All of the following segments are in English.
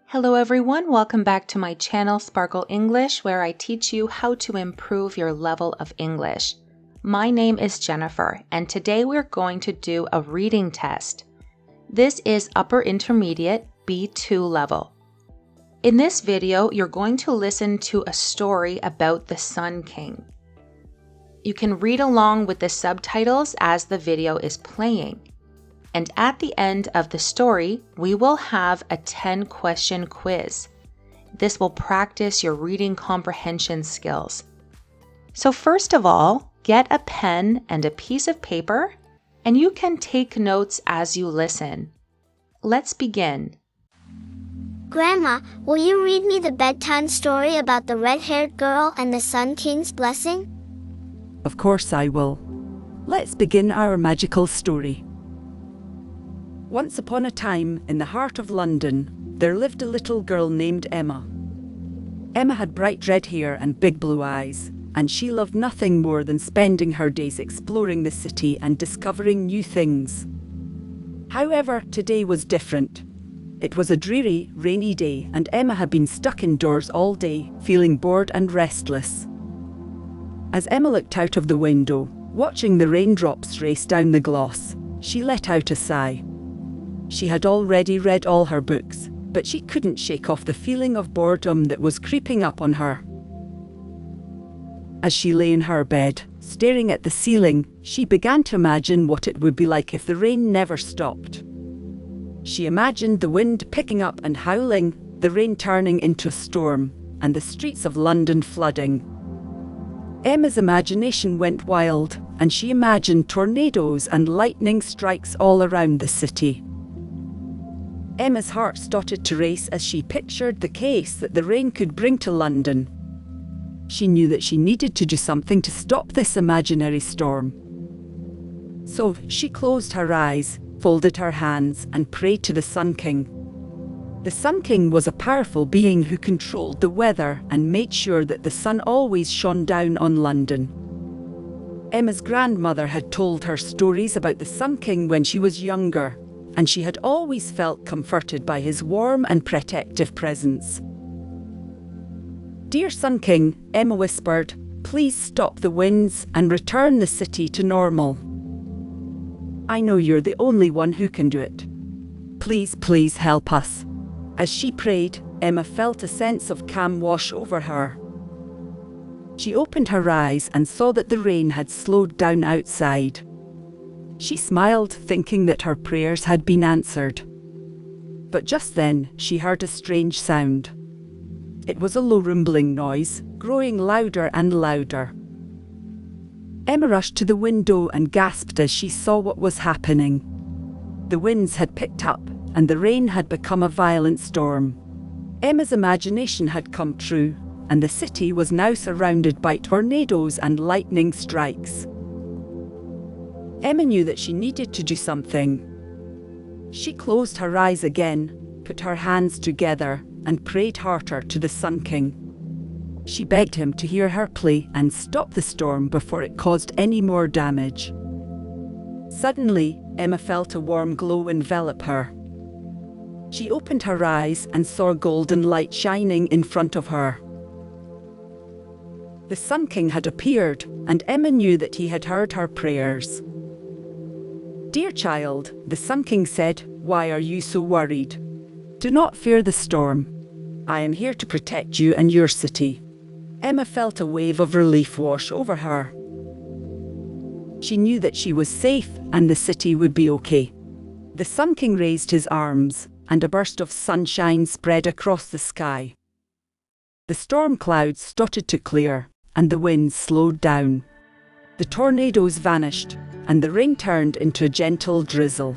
Hello everyone, welcome back to my channel Sparkle English, where I teach you how to improve your level of English. My name is Jennifer, and today we're going to do a reading test. This is upper intermediate B2 level. In this video, you're going to listen to a story about the Sun King. You can read along with the subtitles as the video is playing. And at the end of the story, we will have a 10-question quiz. This will practice your reading comprehension skills. So first of all, get a pen and a piece of paper, and you can take notes as you listen. Let's begin. Grandma, will you read me the bedtime story about the red-haired girl and the Sun King's blessing? Of course I will. Let's begin our magical story. Once upon a time, in the heart of London, there lived a little girl named Emma. Emma had bright red hair and big blue eyes, and she loved nothing more than spending her days exploring the city and discovering new things. However, today was different. It was a dreary, rainy day, and Emma had been stuck indoors all day, feeling bored and restless. As Emma looked out of the window, watching the raindrops race down the gloss, she let out a sigh. She had already read all her books, but she couldn't shake off the feeling of boredom that was creeping up on her. As she lay in her bed, staring at the ceiling, she began to imagine what it would be like if the rain never stopped. She imagined the wind picking up and howling, the rain turning into a storm, and the streets of London flooding. Emma's imagination went wild, and she imagined tornadoes and lightning strikes all around the city. Emma's heart started to race as she pictured the chaos that the rain could bring to London. She knew that she needed to do something to stop this imaginary storm. So she closed her eyes, folded her hands, and prayed to the Sun King. The Sun King was a powerful being who controlled the weather and made sure that the sun always shone down on London. Emma's grandmother had told her stories about the Sun King when she was younger, and she had always felt comforted by his warm and protective presence. "Dear Sun King," Emma whispered, "please stop the winds and return the city to normal. I know you're the only one who can do it. Please help us." As she prayed, Emma felt a sense of calm wash over her. She opened her eyes and saw that the rain had slowed down outside. She smiled, thinking that her prayers had been answered. But just then, she heard a strange sound. It was a low rumbling noise, growing louder and louder. Emma rushed to the window and gasped as she saw what was happening. The winds had picked up, and the rain had become a violent storm. Emma's imagination had come true, and the city was now surrounded by tornadoes and lightning strikes. Emma knew that she needed to do something. She closed her eyes again, put her hands together, and prayed harder to the Sun King. She begged him to hear her plea and stop the storm before it caused any more damage. Suddenly, Emma felt a warm glow envelop her. She opened her eyes and saw a golden light shining in front of her. The Sun King had appeared, and Emma knew that he had heard her prayers. "Dear child," the Sun King said, "why are you so worried? Do not fear the storm. I am here to protect you and your city." Emma felt a wave of relief wash over her. She knew that she was safe and the city would be okay. The Sun King raised his arms, and a burst of sunshine spread across the sky. The storm clouds started to clear, and the winds slowed down. The tornadoes vanished, and the rain turned into a gentle drizzle.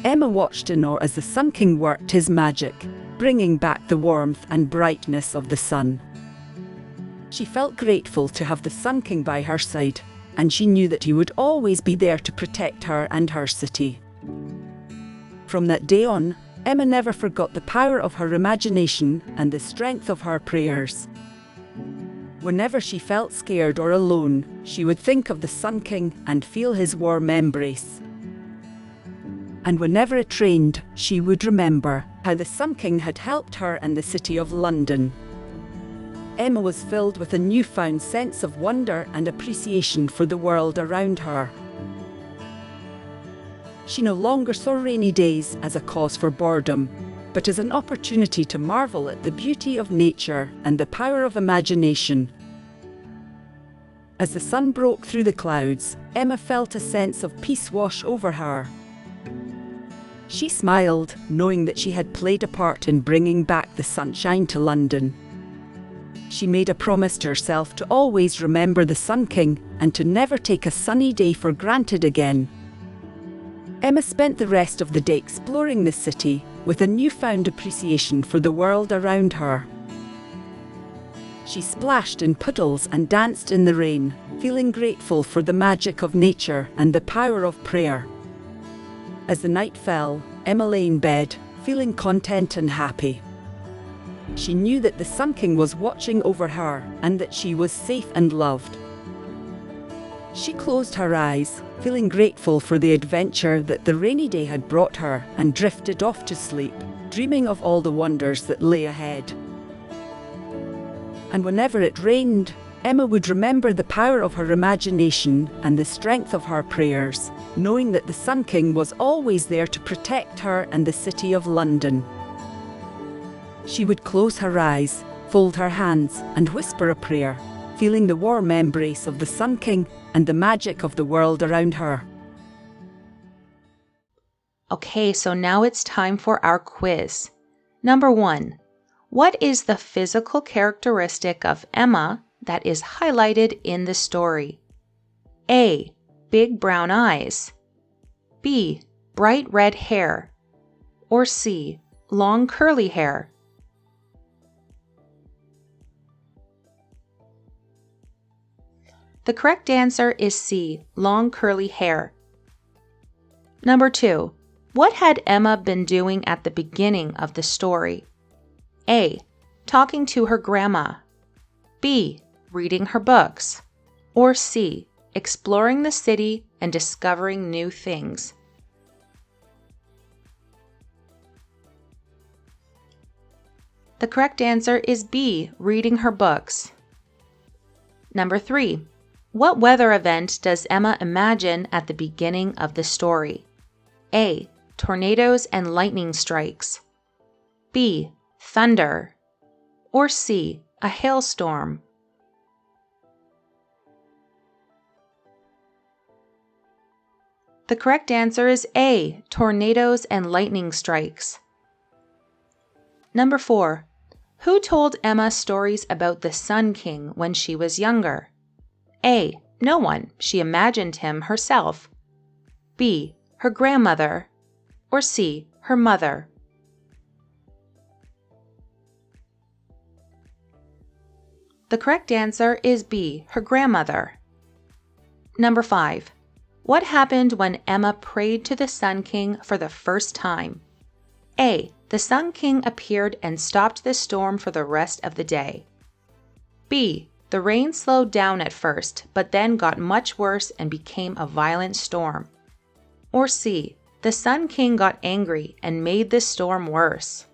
Emma watched in awe as the Sun King worked his magic, bringing back the warmth and brightness of the sun. She felt grateful to have the Sun King by her side, and she knew that he would always be there to protect her and her city. From that day on, Emma never forgot the power of her imagination and the strength of her prayers. Whenever she felt scared or alone, she would think of the Sun King and feel his warm embrace. And whenever it rained, she would remember how the Sun King had helped her and the city of London. Emma was filled with a newfound sense of wonder and appreciation for the world around her. She no longer saw rainy days as a cause for boredom, but as an opportunity to marvel at the beauty of nature and the power of imagination. As the sun broke through the clouds, Emma felt a sense of peace wash over her. She smiled, knowing that she had played a part in bringing back the sunshine to London. She made a promise to herself to always remember the Sun King and to never take a sunny day for granted again. Emma spent the rest of the day exploring the city with a newfound appreciation for the world around her. She splashed in puddles and danced in the rain, feeling grateful for the magic of nature and the power of prayer. As the night fell, Emma lay in bed, feeling content and happy. She knew that the Sun King was watching over her and that she was safe and loved. She closed her eyes, feeling grateful for the adventure that the rainy day had brought her, and drifted off to sleep, dreaming of all the wonders that lay ahead. And whenever it rained, Emma would remember the power of her imagination and the strength of her prayers, knowing that the Sun King was always there to protect her and the city of London. She would close her eyes, fold her hands, and whisper a prayer, feeling the warm embrace of the Sun King and the magic of the world around her. Okay, so now it's time for our quiz. Number 1. What is the physical characteristic of Emma that is highlighted in the story? A. Big brown eyes. B. Bright red hair. Or C. Long curly hair. The correct answer is C. Long curly hair. Number 2. What had Emma been doing at the beginning of the story? A. Talking to her grandma. B. Reading her books. Or C. Exploring the city and discovering new things. The correct answer is B. Reading her books. Number 3. What weather event does Emma imagine at the beginning of the story? A. Tornadoes and lightning strikes. B. Thunder. Or C. A hailstorm. The correct answer is A. Tornadoes and lightning strikes. Number 4. Who told Emma stories about the Sun King when she was younger? A. No one. She imagined him herself. B. Her grandmother. Or C. Her mother. The correct answer is B. Her grandmother. Number 5. What happened when Emma prayed to the Sun King for the first time? A. The Sun King appeared and stopped the storm for the rest of the day. B. The rain slowed down at first, but then got much worse and became a violent storm. Or C. The Sun King got angry and made the storm worse.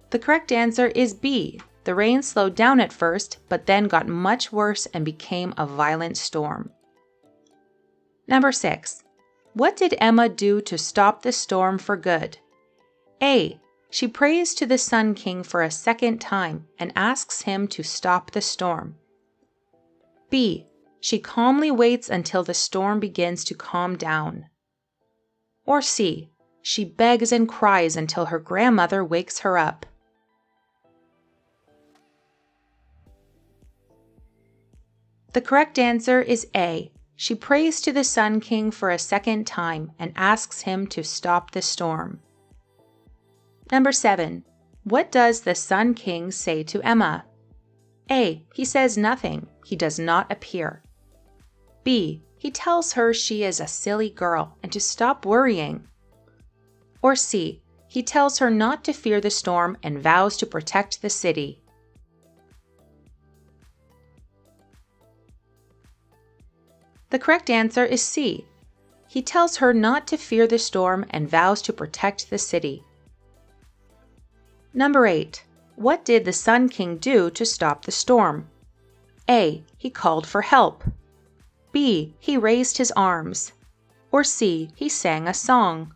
The correct answer is B. The rain slowed down at first, but then got much worse and became a violent storm. Number 6. What did Emma do to stop the storm for good? A. She prays to the Sun King for a second time and asks him to stop the storm. B. She calmly waits until the storm begins to calm down. Or C. She begs and cries until her grandmother wakes her up. The correct answer is A. She prays to the Sun King for a second time and asks him to stop the storm. Number 7. What does the Sun King say to Emma? A. He says nothing. He does not appear. B. He tells her she is a silly girl and to stop worrying. Or C. He tells her not to fear the storm and vows to protect the city. The correct answer is C. He tells her not to fear the storm and vows to protect the city. Number 8. What did the Sun King do to stop the storm? A. He called for help. B. He raised his arms. Or C. He sang a song.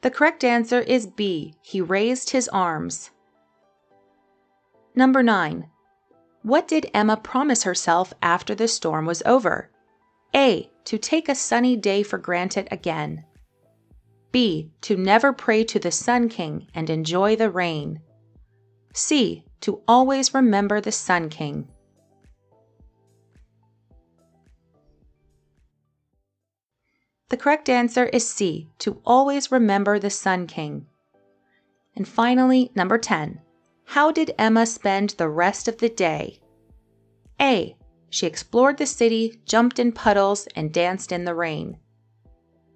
The correct answer is B. He raised his arms. Number 9. What did Emma promise herself after the storm was over? A. To take a sunny day for granted again. B. To never pray to the Sun King and enjoy the rain. C. To always remember the Sun King. The correct answer is C. To always remember the Sun King. And finally, number 10. How did Emma spend the rest of the day? A. She explored the city, jumped in puddles, and danced in the rain.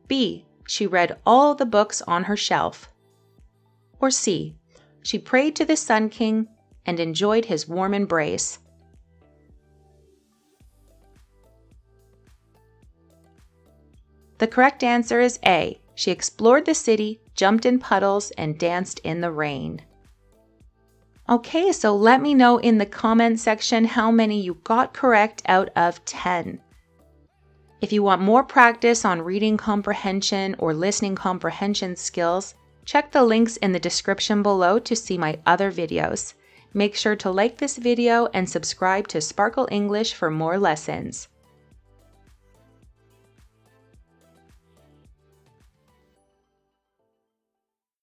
B. She read all the books on her shelf. Or C. She prayed to the Sun King and enjoyed his warm embrace. The correct answer is A. She explored the city, jumped in puddles, and danced in the rain. Okay, so let me know in the comment section how many you got correct out of 10. If you want more practice on reading comprehension or listening comprehension skills, check the links in the description below to see my other videos. Make sure to like this video and subscribe to Sparkle English for more lessons.